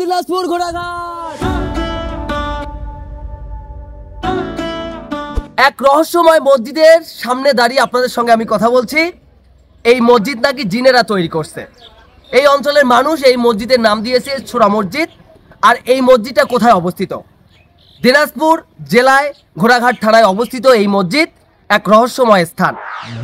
দিনাজপুর ঘোড়াঘাট। এক রহস্যময় মসজিদের সামনে দাঁড়িয়ে আপনাদের সঙ্গে আমি কথা বলছি। এই মসজিদ নাকি জিনেরা তৈরি করছে। এই অঞ্চলের মানুষ এই মসজিদের নাম দিয়েছে ছোড়া মসজিদ। আর এই মসজিদটা কোথায় অবস্থিত? দিনাজপুর জেলায় ঘোড়াঘাট থানায় অবস্থিত এই মসজিদ এক রহস্যময় স্থান।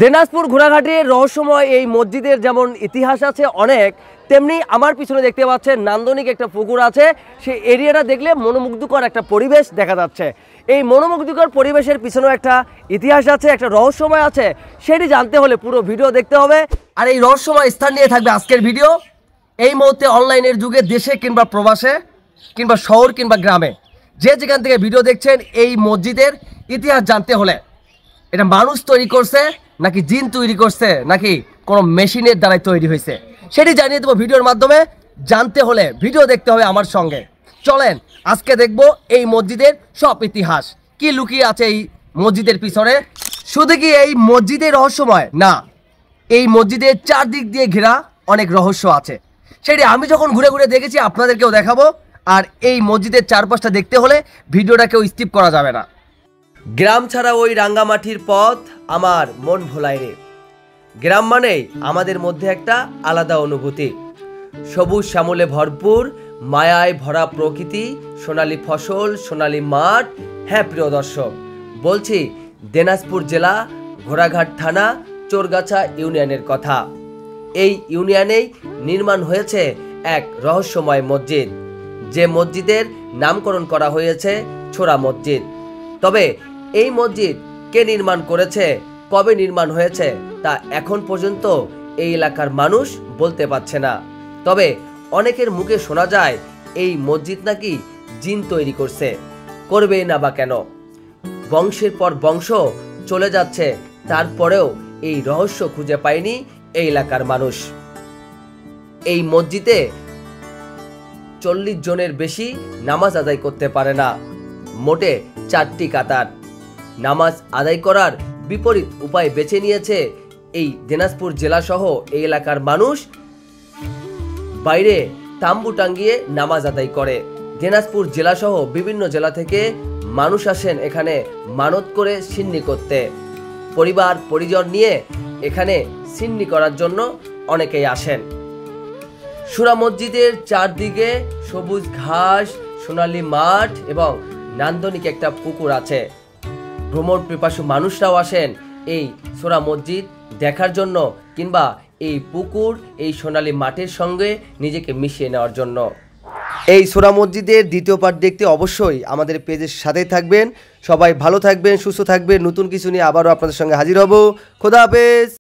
দিনাজপুর ঘোড়াঘাটের রহস্যময় এই মসজিদের যেমন ইতিহাস আছে অনেক, তেমনি আমার পিছনে দেখতে পাচ্ছেন নান্দনিক একটা পুকুর আছে। সেই এরিয়াটা দেখলে মনোমুগ্ধকর একটা পরিবেশ দেখা যাচ্ছে। এই মনোমুগ্ধকর পরিবেশের পিছনেও একটা ইতিহাস আছে, একটা রহস্যময় আছে। সেটি জানতে হলে পুরো ভিডিও দেখতে হবে। আর এই রহস্যময় স্থান নিয়ে থাকবে আজকের ভিডিও। এই মুহূর্তে অনলাইনের যুগে দেশে কিংবা প্রবাসে কিংবা শহর কিংবা গ্রামে যে যেখান থেকে ভিডিও দেখছেন, এই মসজিদের ইতিহাস জানতে হলে এটা মানুষ তৈরি করছে নাকি জিন তৈরি করছে নাকি কোনো মেশিনের দ্বারাই তৈরি হয়েছে, সেটি জানিয়ে দেবো ভিডিওর মাধ্যমে। জানতে হলে ভিডিও দেখতে হবে আমার সঙ্গে। চলেন আজকে দেখব এই মসজিদের সব ইতিহাস, কি লুকিয়ে আছে এই মসজিদের পিছনে। শুধু কি এই মসজিদের রহস্যময় না, এই মসজিদের চারদিক দিয়ে ঘেরা অনেক রহস্য আছে। সেটি আমি যখন ঘুরে ঘুরে দেখেছি আপনাদেরকেও দেখাবো। আর এই মসজিদের চারপাশটা দেখতে হলে ভিডিওটা কেউ স্কিপ করা যাবে না। গ্রাম ছাড়া ওই রাঙ্গামাটির পথ আমার মন ভোলায় রে। গ্রাম মানেই আমাদের মধ্যে একটা আলাদা অনুভূতি। সবুজ শ্যামলে ভরপুর, মায়ায় ভরা প্রকৃতি, সোনালী ফসল, সোনালী মাঠ। হ্যাঁ প্রিয় দর্শক, বলছি দিনাজপুর জেলা ঘোড়াঘাট থানা চোরগাছা ইউনিয়নের কথা। এই ইউনিয়নেই নির্মাণ হয়েছে এক রহস্যময় মসজিদ, যে মসজিদের নামকরণ করা হয়েছে ছোড়া মসজিদ। তবে এই মসজিদ কে নির্মাণ করেছে, কবে নির্মাণ হয়েছে তা এখন পর্যন্ত এই এলাকার মানুষ বলতে পারছে না। তবে অনেকের মুখে শোনা যায় এই মসজিদ নাকি জিন তৈরি করছে। করবে না বা কেন? বংশের পর বংশ চলে যাচ্ছে, তারপরেও এই রহস্য খুঁজে পায়নি এই এলাকার মানুষ। এই মসজিদে 40 জনের বেশি নামাজ আদায় করতে পারে না। মোটে 4টি কাতার। নামাজ আদায় করার বিপরীত উপায় বেছে নিয়েছে এই দিনাজপুর জেলা সহ এই এলাকার মানুষ। বাইরে তাম্বু টাঙ্গিয়ে নামাজ আদায় করে। দিনাজপুর জেলা সহ বিভিন্ন জেলা থেকে মানুষ আসেন এখানে মানত করে সিন্নি করতে। পরিবার পরিজন নিয়ে এখানে সিন্নি করার জন্য অনেকেই আসেন। সুরা মসজিদের চারদিকে সবুজ ঘাস, সোনালী মাঠ এবং নান্দনিক একটা পুকুর আছে। ভ্রমণ পিপাসু মানুষরাও আসেন এই সুরা মসজিদ দেখার জন্য কিংবা এই পুকুর, এই সোনালী মাঠের সঙ্গে নিজেকে মিশিয়ে নেওয়ার জন্য। এই সুরা মসজিদের দ্বিতীয় পার্ট দেখতে অবশ্যই আমাদের পেজের সাথেই থাকবেন। সবাই ভালো থাকবেন, সুস্থ থাকবেন। নতুন কিছু নিয়ে আবারও আপনাদের সঙ্গে হাজির হব। খোদা হাফেজ।